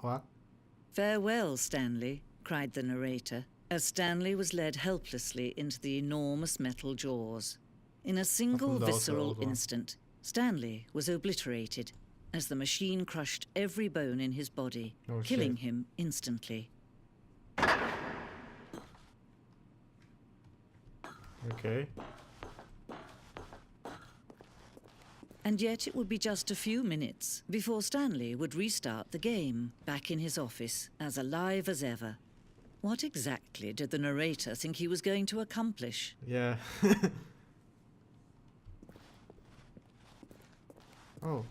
What? "Farewell, Stanley," cried the narrator, as Stanley was led helplessly into the enormous metal jaws. In a single visceral instant, Stanley was obliterated as the machine crushed every bone in his body, killing him instantly. Okay. And yet it would be just a few minutes before Stanley would restart the game, back in his office, as alive as ever. What exactly did the narrator think he was going to accomplish? Yeah. Oh,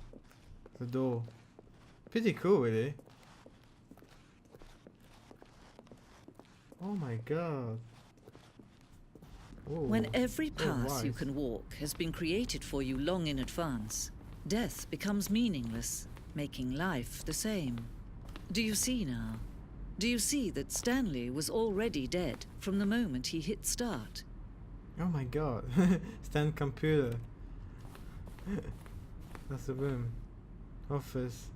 the door. Pretty cool, really. Oh my god. Whoa. When every path you can walk has been created for you long in advance, death becomes meaningless, making life the same. Do you see now? Do you see that Stanley was already dead from the moment he hit start? Oh my god. Stand computer. That's the room. Office.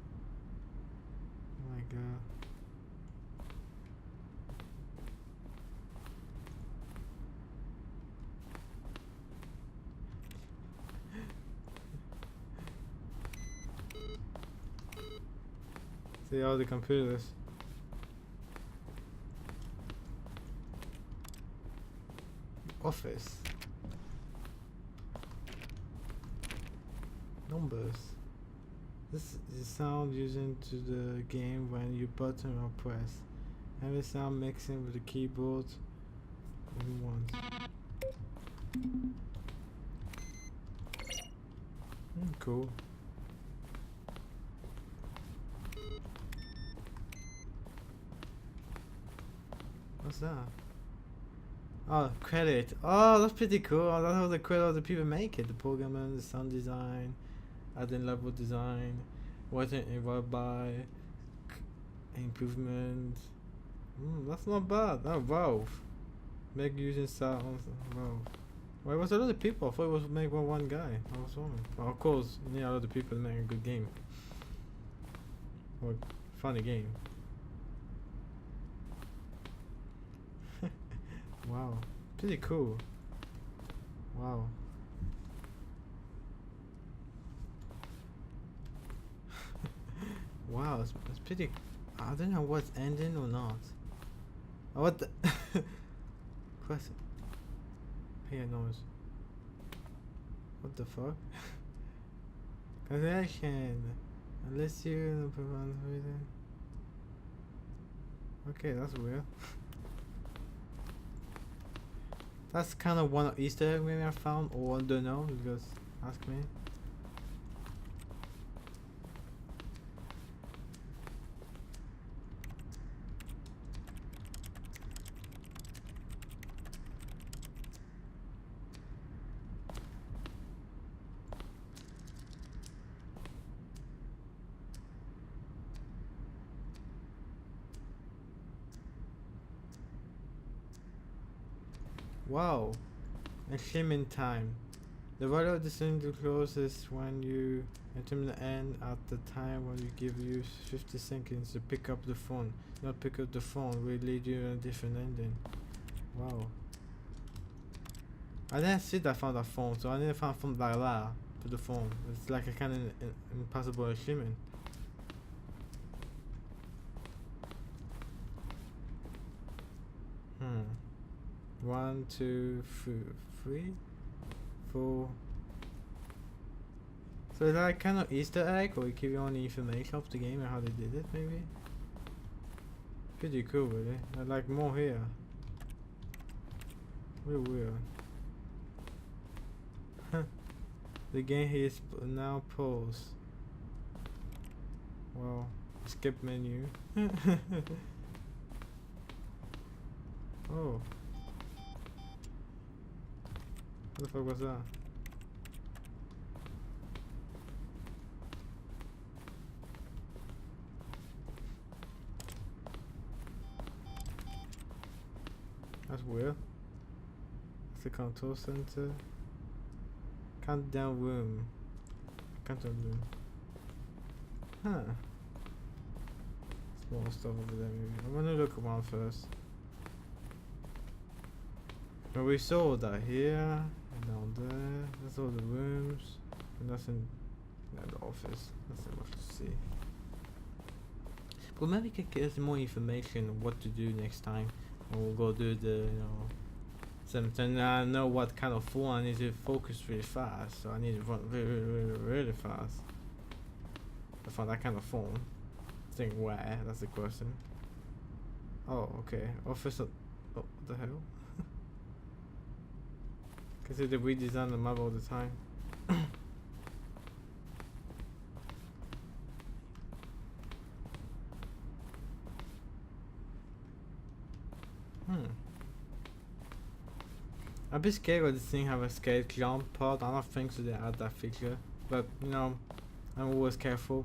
Oh my god. See all the computers. Office. Numbers. This is the sound used into the game when you button or press. Every sound mixing with the keyboard once. Cool. What's that? Oh, credit. Oh, that's pretty cool. Oh, that's how the credit of the people make it. The programmer, the sound design, adding level design, what involved by improvement. That's not bad. Oh, wow. Make using sounds. Wow. Why was a lot of people? I thought it was made by one guy. I was wrong. Well, of course, you need a lot of people to make a good game. Or funny game. Wow. Pretty cool. Wow. Wow, it's pretty. I don't know what's ending or not. Oh, what the? Question. Here noise. What the fuck? Connection. Unless you prevent reading. Okay, that's weird. That's kind of one Easter egg maybe I found, or I don't know. Just ask me. Wow, achievement time. The value of the thing to close is when you attempt the end at the time when you give you 50 seconds to pick up the phone. Not pick up the phone will lead you in a different ending. Wow. I didn't see that I found a phone, so I didn't find a phone like that to the phone. It's like a kind of impossible achievement. One, two, three, four. So is that like kind of Easter egg, or give you only information of the game and how they did it, maybe? Pretty cool, really. I'd like more here. Real weird. The game here is now paused. Well, skip menu. Oh. What the fuck was that? That's weird. It's the control center. Countdown room. Countdown room. Huh. more stuff over there maybe. I'm gonna look around first. But we saw that here and down there. That's all the rooms. And nothing in the office. Nothing much to see. But maybe we can get more information on what to do next time. And we'll go do the, you know, something. I know what kind of phone I need to focus really fast. So I need to run really fast. I found that kind of phone. Thing where? That's the question. Oh, okay. Officer. Oh, what the hell? Cause they redesign the map all the time. I'd be scared of this thing have a scared jump part. I don't think so they add that feature. But you know, I'm always careful.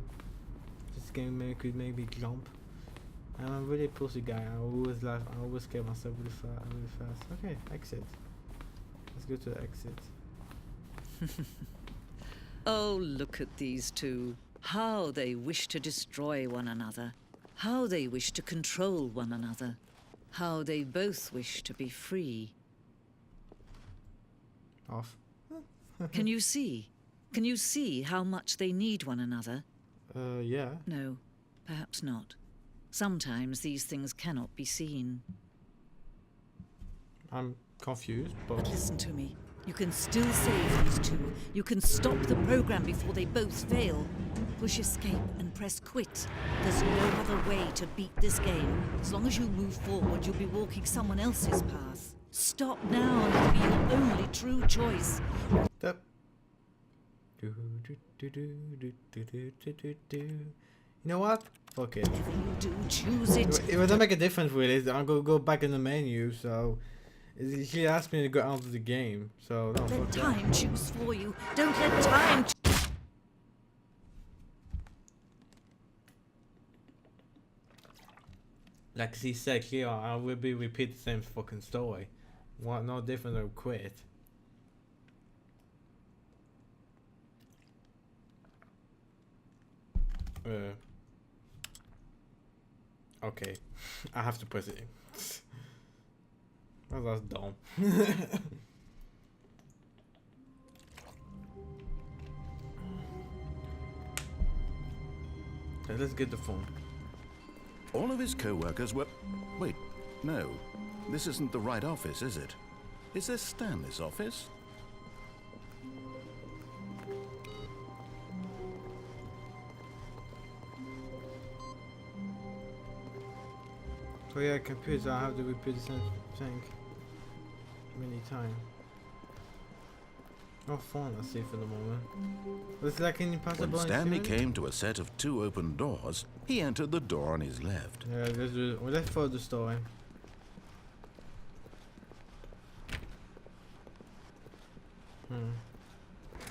This game could maybe jump. I'm a really pussy guy. I always laugh. I always scare myself really fast. Okay, exit. Let's go to the exit. Oh, look at these two. How they wish to destroy one another. How they wish to control one another. How they both wish to be free. Off. Can you see? Can you see how much they need one another? Yeah. No, perhaps not. Sometimes these things cannot be seen. I'm confused, but Listen to me. You can still save these two. You can stop the program before they both fail. Push escape and press quit. There's no other way to beat this game. As long as you move forward, you'll be walking someone else's path. Stop now and it'll be your only true choice. Stop. You know what? Fuck it. Whatever you do, choose it. It doesn't make a difference really. I'm gonna go back in the menu, so she asked me to go out of the game, so no, Let fuck that. time choose for you. Don't let time Like she said here, I will be repeat the same fucking story. What? No different than quit. Okay, I have to press it. Well, that's dumb. Okay, let's get the phone. All of his co-workers were... Wait, no. This isn't the right office, is it? Is this Stanley's office? So yeah, computer, I have to repeat the same thing many times. No phone, I see for the moment. It's like an impossible. When Stanley came to a set of 2 open doors, he entered the door on his left. Yeah, let's do it. Well, let's follow the story.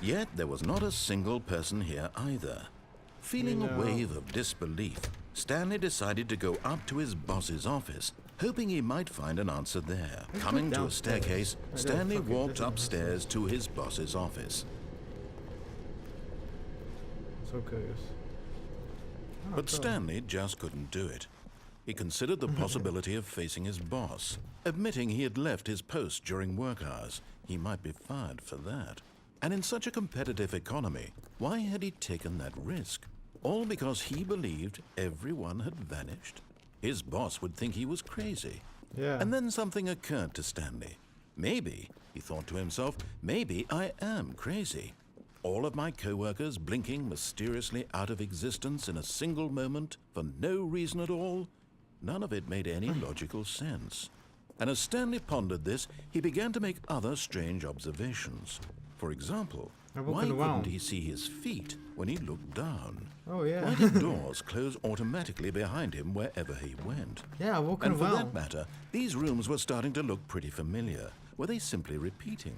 Yet there was not a single person here either. Feeling a wave of disbelief, Stanley decided to go up to his boss's office, hoping he might find an answer there. Coming to a staircase, Stanley walked upstairs to his boss's office. So curious. But Stanley just couldn't do it. He considered the possibility of facing his boss, admitting he had left his post during work hours. He might be fired for that. And in such a competitive economy, why had he taken that risk? All because he believed everyone had vanished? His boss would think he was crazy. Yeah. And then something occurred to Stanley. Maybe, he thought to himself, maybe I am crazy. All of my co-workers blinking mysteriously out of existence in a single moment for no reason at all? None of it made any logical sense. And as Stanley pondered this, he began to make other strange observations. For example, why couldn't he see his feet when he looked down? Oh yeah. Why did doors close automatically behind him wherever he went? Yeah, walking And for around. that matter, these rooms were starting to look pretty familiar. Were they simply repeating?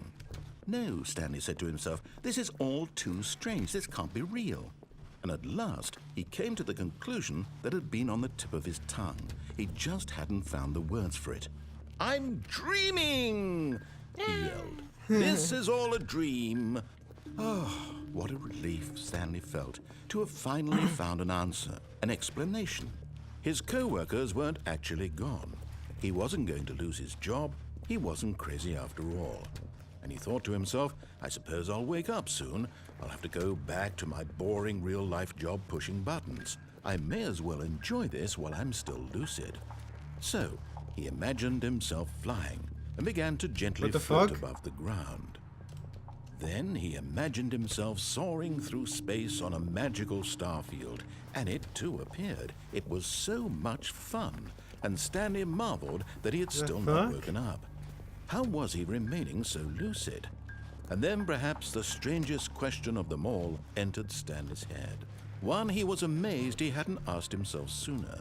No, Stanley said to himself, this is all too strange. This can't be real. And at last, he came to the conclusion that had been on the tip of his tongue. He just hadn't found the words for it. I'm dreaming, he yelled. This is all a dream. Oh, what a relief Stanley felt to have finally found an answer, an explanation. His co-workers weren't actually gone. He wasn't going to lose his job. He wasn't crazy after all. And he thought to himself, I suppose I'll wake up soon. I'll have to go back to my boring real-life job pushing buttons. I may as well enjoy this while I'm still lucid. So, he imagined himself flying and began to gently float above the ground. Then he imagined himself soaring through space on a magical starfield, and it too appeared. It was so much fun, and Stanley marveled that he had still not woken up. How was he remaining so lucid? And then perhaps the strangest question of them all entered Stanley's head. One he was amazed he hadn't asked himself sooner.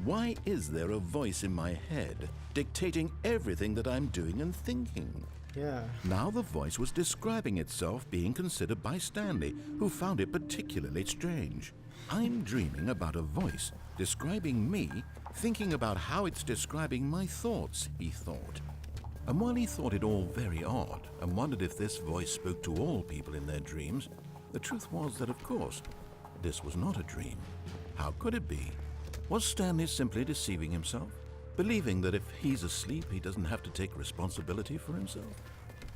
Why is there a voice in my head dictating everything that I'm doing and thinking? Yeah. Now the voice was describing itself being considered by Stanley, who found it particularly strange. I'm dreaming about a voice describing me, thinking about how it's describing my thoughts, he thought. And while he thought it all very odd and wondered if this voice spoke to all people in their dreams, the truth was that, of course, this was not a dream. How could it be? Was Stanley simply deceiving himself, believing that if he's asleep, he doesn't have to take responsibility for himself?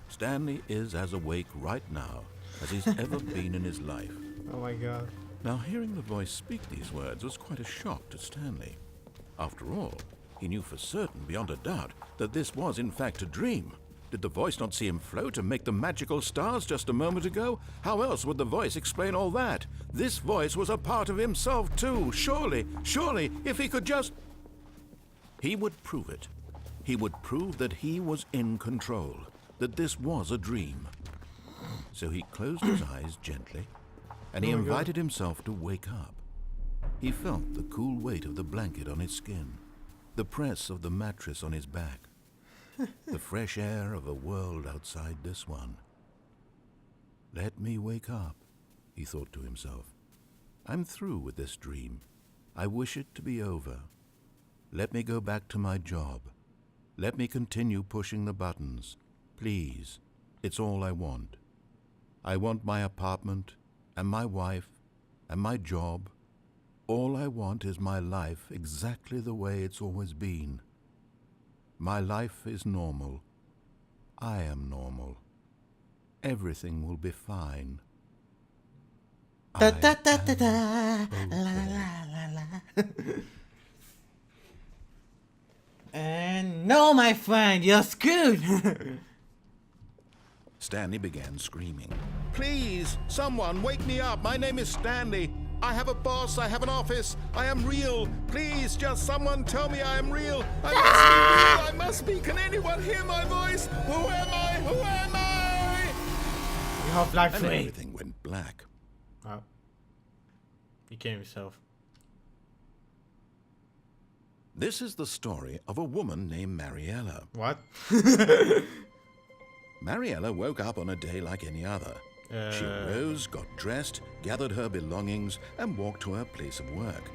Stanley is as awake right now as he's ever been in his life. Oh my god. Now, hearing the voice speak these words was quite a shock to Stanley. After all, he knew for certain, beyond a doubt, that this was in fact a dream. Did the voice not see him float and make the magical stars just a moment ago? How else would the voice explain all that? This voice was a part of himself too. Surely, if he could just... He would prove it. He would prove that he was in control, that this was a dream. So he closed his eyes gently, and he invited himself to wake up. He felt the cool weight of the blanket on his skin, the press of the mattress on his back, the fresh air of a world outside this one. Let me wake up, he thought to himself. I'm through with this dream. I wish it to be over. Let me go back to my job. Let me continue pushing the buttons. Please, it's all I want. I want my apartment, and my wife, and my job. All I want is my life exactly the way it's always been. My life is normal. I am normal. Everything will be fine. Da da da da da. La la la la. And no, my friend, you're screwed. Stanley began screaming. Please, someone wake me up. My name is Stanley. I have a boss. I have an office. I am real. Please, just someone tell me I am real. I must be real. I must be. Can anyone hear my voice? Who am I? Who am I? You have black And flame. everything went black. Oh. He killed himself. This is the story of a woman named Mariella. What? Mariella woke up on a day like any other. She arose, got dressed, gathered her belongings, and walked to her place of work.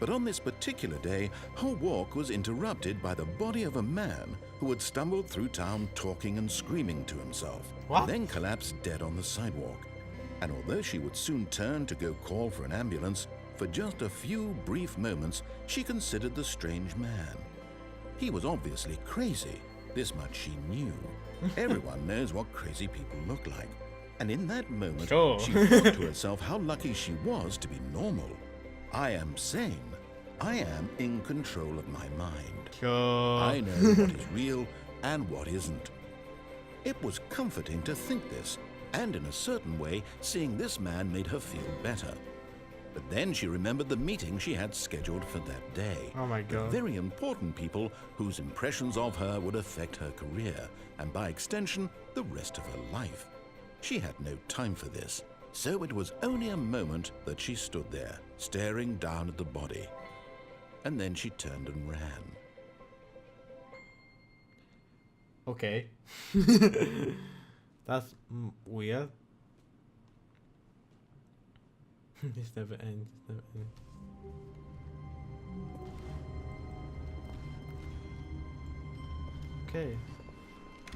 But on this particular day, her walk was interrupted by the body of a man who had stumbled through town talking and screaming to himself, What? and then collapsed dead on the sidewalk. And although she would soon turn to go call for an ambulance, for just a few brief moments, she considered the strange man. He was obviously crazy. This much she knew. Everyone knows what crazy people look like. And in that moment, Sure. she thought to herself how lucky she was to be normal. I am sane. I am in control of my mind. Sure. I know what is real and what isn't. It was comforting to think this, and in a certain way, seeing this man made her feel better. But then she remembered the meeting she had scheduled for that day. Oh my god. Very important people whose impressions of her would affect her career, and by extension, the rest of her life. She had no time for this, so it was only a moment that she stood there, staring down at the body. And then she turned and ran. Okay. That's weird. This never ends. This never ends. Okay.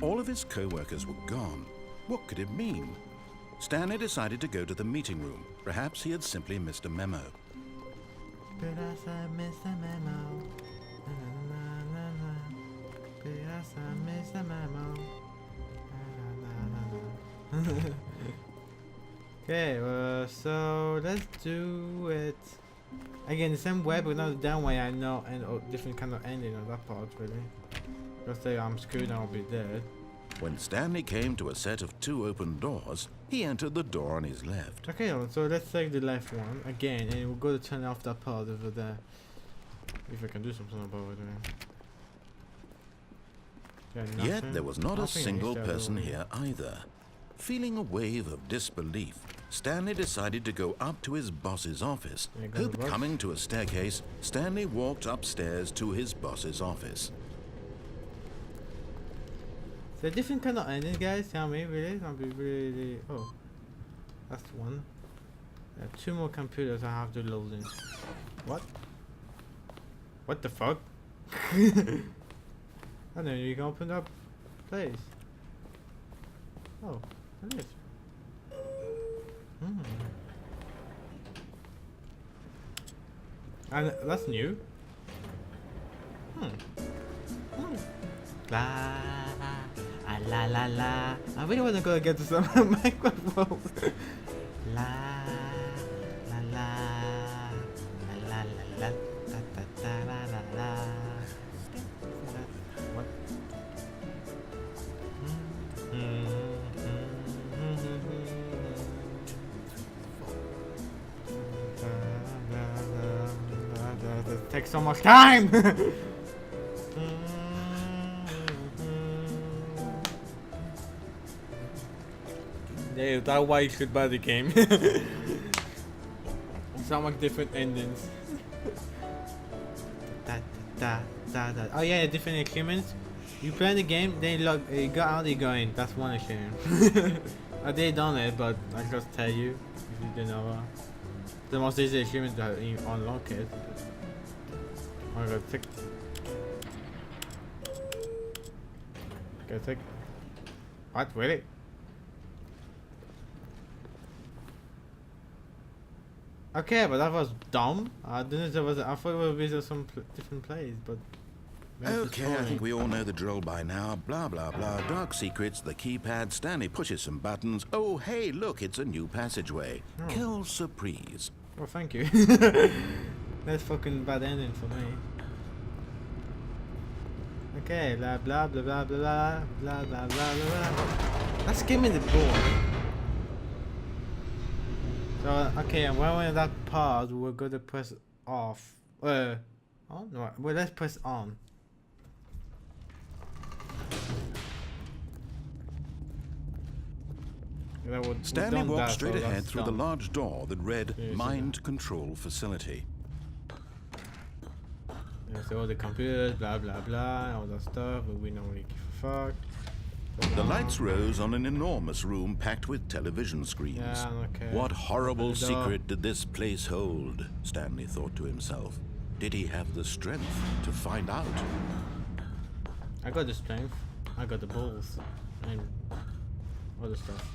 All of his co-workers were gone. What could it mean? Stanley decided to go to the meeting room. Perhaps he had simply missed a memo. Because I missed the memo. Na, na, na, na. Because I missed the memo. Na, na, na, na. Okay, so let's do it again the same way, but not that way. I know, and different kind of ending on that part, really. Just say I'm screwed and I'll be dead. When Stanley came to a set of 2 open doors, he entered the door on his left. Okay, so let's take the left one again, and we'll go to turn off that part over there. If I can do something about it. Yeah, Yet there was not a single person here either. Feeling a wave of disbelief, Stanley decided to go up to his boss's office. Hope coming to a staircase, Stanley walked upstairs to his boss's office. It's a different kind of ending, guys. Tell me, really? I'll be really. Oh, that's one. 2 more computers I have to load in. What? What the fuck? I know you can open up place. Oh, it is. And that's new. La la la la. I really want to go get to some microphone. La la la la la la la la la la la. What? This takes so much time. Yeah, that why you should buy the game. So much different endings. Oh yeah, different achievements. You play the game, then you go out, you go in. That's one achievement. I did done it, but I just tell you if you didn't know. The most easy achievement to unlock it. I'm gonna take. What? Really? Okay, but that was dumb. I didn't. There was. I thought it would be some different place, but. Okay, I think we all know the drill by now. Blah, blah, blah. Dark secrets, the keypad. Stanley pushes some buttons. Oh, hey, look, it's a new passageway. Oh. Kill surprise. Well, thank you. That's fucking bad ending for me. Okay, blah blah blah blah blah blah blah blah blah. Let's give me the board. So okay, and when we're in that part, we're gonna press off. On? No, well, let's press on. Stanley walked straight ahead through the large door that read Mind Control Facility. So all the computers, blah blah blah, all that stuff, but we don't really give a fuck. The lights rose on an enormous room packed with television screens. Yeah, okay. What horrible secret did this place hold? Stanley thought to himself. Did he have the strength to find out? I got the strength, I got the balls, and other stuff.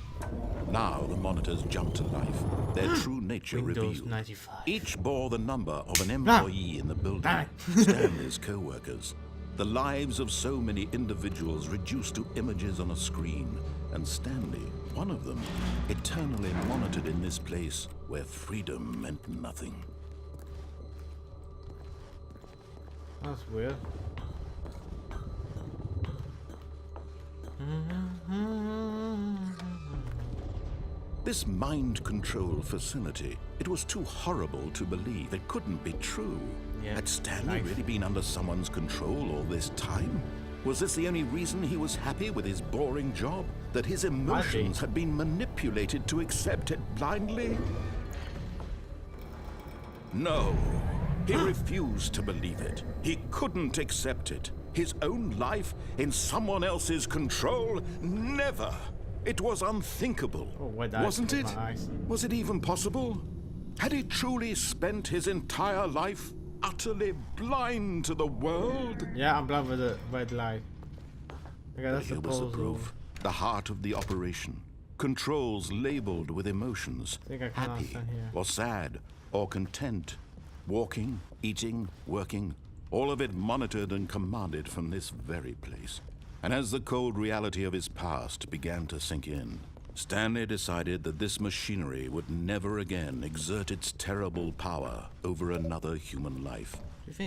Now the monitors jumped to life, their true nature Windows revealed. 95. Each bore the number of an employee in the building, Stanley's co-workers. The lives of so many individuals reduced to images on a screen, and Stanley, one of them, eternally monitored in this place where freedom meant nothing. That's weird. This mind control facility, it was too horrible to believe. It couldn't be true. Yeah, Had Stanley really been under someone's control all this time? Was this the only reason he was happy with his boring job? That his emotions had been manipulated to accept it blindly? No. He refused to believe it. He couldn't accept it. His own life in someone else's control? Never. It was unthinkable. Wasn't it? Was it even possible? Had he truly spent his entire life utterly blind to the world? Yeah, I'm blind with the red light. Okay, that's Here was the proof. The heart of the operation. Controls labeled with emotions. I think I can Happy, understand here. or sad, or content. Walking, eating, working, all of it monitored and commanded from this very place. And as the cold reality of his past began to sink in, Stanley decided that this machinery would never again exert its terrible power over another human life.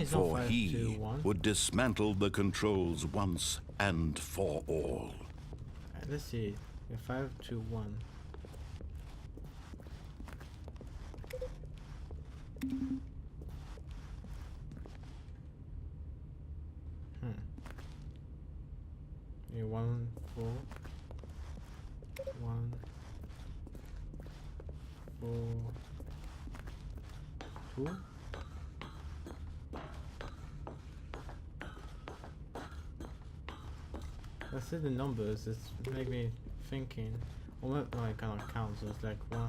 For he would dismantle the controls once and for all. Let's see. 5, 2, 1. Yeah, 1, 4, 1, 4, 2. Let's see the numbers. It's make me thinking. Well, no, I cannot count. So it's like 1,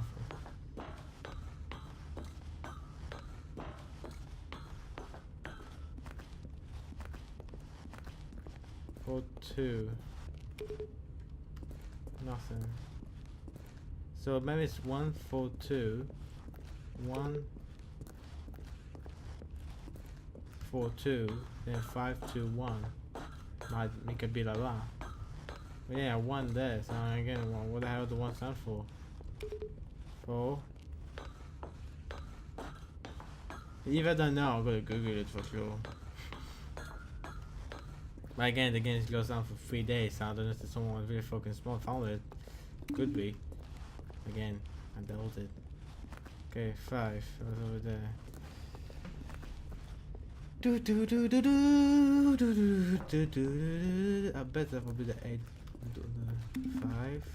4, 2. Nothing. So maybe it's 1, 4, 2. 1, 4, 2. Then 5, 2, 1. Might make a bit like that. But yeah, 1 there. So again, 1. What the hell do 1 stand for? 4. If I don't know, I'm gonna Google it for sure. But again, the game goes on for 3 days, so I don't know if someone was really fucking smart found it. Could be. Again, I doubt it. Okay, 5. What's over there? Do do do do do do do do do. I bet that will be the 8. The 5.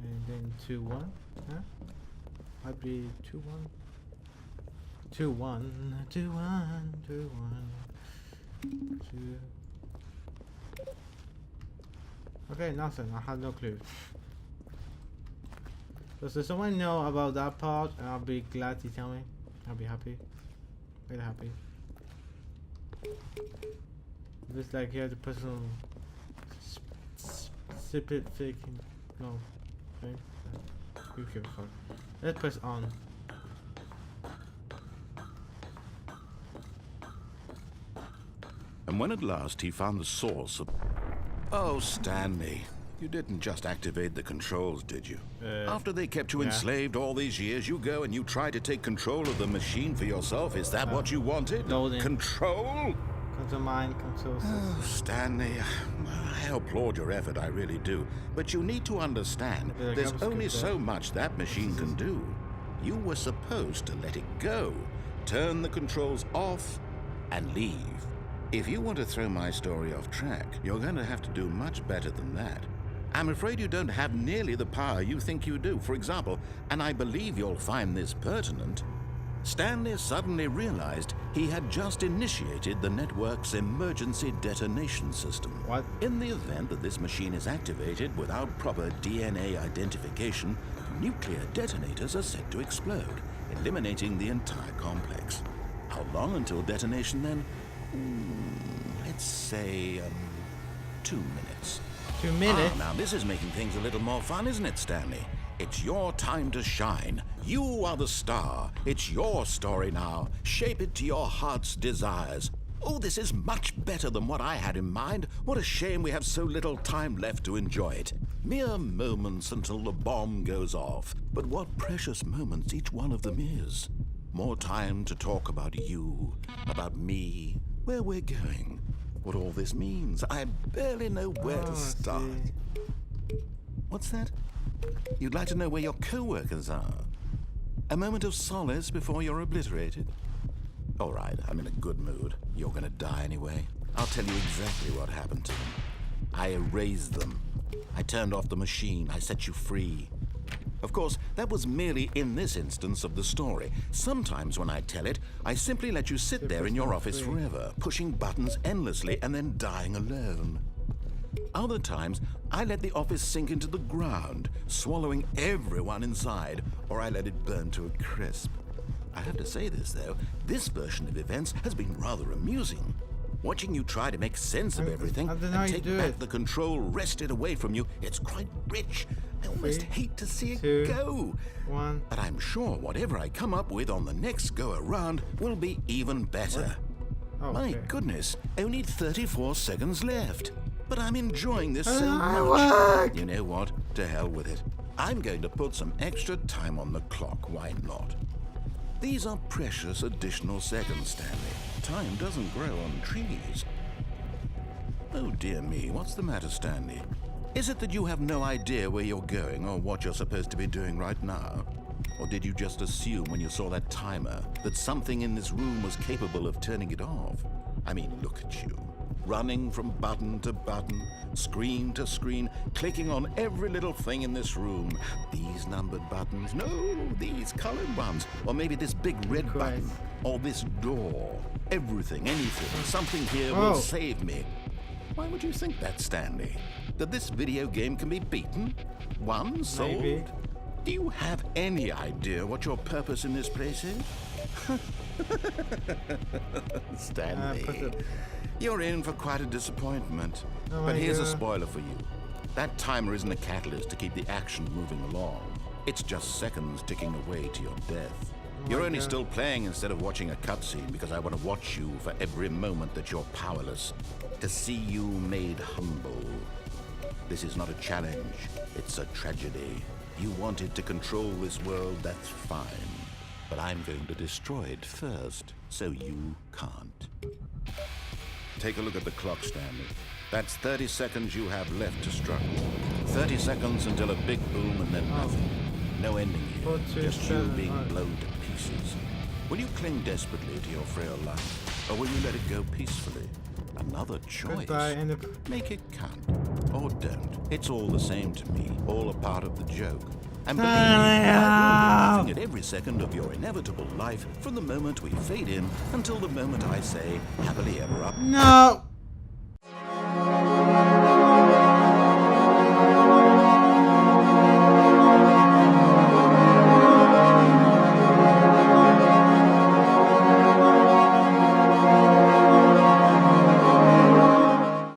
And then 2, 1. Huh? Might be 2, 1. 2, 1. 2, 1. 2, 1. 2. Okay, nothing. I have no clue. Does someone know about that part? I'll be glad to tell me. I'll be happy. Very happy. Just like here, the personal sip faking. No. Okay. Who cares? Let's press on. And when at last he found the source of... Oh, Stanley, you didn't just activate the controls, did you? After they kept you enslaved all these years, you go and you try to take control of the machine for yourself. Is that what you wanted? Loading. Control? Control mind, control system. Oh, Stanley, I applaud your effort, I really do. But you need to understand, there's only so much that machine can do. You were supposed to let it go, turn the controls off, and leave. If you want to throw my story off track, you're going to have to do much better than that. I'm afraid you don't have nearly the power you think you do. For example, and I believe you'll find this pertinent, Stanley suddenly realized he had just initiated the network's emergency detonation system. What? In the event that this machine is activated without proper DNA identification, nuclear detonators are set to explode, eliminating the entire complex. How long until detonation then? Let's say 2 minutes. 2 minutes? Now this is making things a little more fun, isn't it, Stanley? It's your time to shine. You are the star. It's your story now. Shape it to your heart's desires. Oh, this is much better than what I had in mind. What a shame we have so little time left to enjoy it. Mere moments until the bomb goes off. But what precious moments each one of them is. More time to talk about you, about me, where we're going, what all this means. I barely know where to start. What's that? You'd like to know where your co-workers are? A moment of solace before you're obliterated? All right, I'm in a good mood. You're gonna die anyway. I'll tell you exactly what happened to them. I erased them. I turned off the machine. I set you free. Of course, that was merely in this instance of the story. Sometimes when I tell it, I simply let you sit there in your office forever, pushing buttons endlessly and then dying alone. Other times, I let the office sink into the ground, swallowing everyone inside, or I let it burn to a crisp. I have to say this, though, this version of events has been rather amusing. Watching you try to make sense of everything and take back the control wrested away from you, it's quite rich. I almost 3, hate to see it 2, go. 1. But I'm sure whatever I come up with on the next go around will be even better. Oh, My okay. goodness, only 34 seconds left. But I'm enjoying this so Ah, much. work. You know what? To hell with it. I'm going to put some extra time on the clock. Why not? These are precious additional seconds, Stanley. Time doesn't grow on trees. Oh dear me, what's the matter, Stanley? Is it that you have no idea where you're going or what you're supposed to be doing right now? Or did you just assume when you saw that timer that something in this room was capable of turning it off? I mean, look at you. Running from button to button, screen to screen, clicking on every little thing in this room. These numbered buttons, no, these colored ones. Or maybe this big red button. Or this door. Everything, anything, something here will save me. Why would you think that, Stanley? That this video game can be beaten? Won? Sold? Maybe. Do you have any idea what your purpose in this place is? Stanley, you're in for quite a disappointment. Oh but here's a God. spoiler for you. That timer isn't a catalyst to keep the action moving along. It's just seconds ticking away to your death. You're only still playing instead of watching a cutscene because I want to watch you for every moment that you're powerless. To see you made humble. This is not a challenge. It's a tragedy. You wanted to control this world, that's fine. But I'm going to destroy it first, so you can't. Take a look at the clock, Stanley. That's 30 seconds you have left to struggle. 30 seconds until a big boom and then nothing. No ending here, just you being blown to pieces. Will you cling desperately to your frail life, or will you let it go peacefully? Another choice. Goodbye, and Make it count, or don't. It's all the same to me, all a part of the joke. And believe me, I will be laughing at every second of your inevitable life from the moment we fade in until the moment I say happily ever up. No!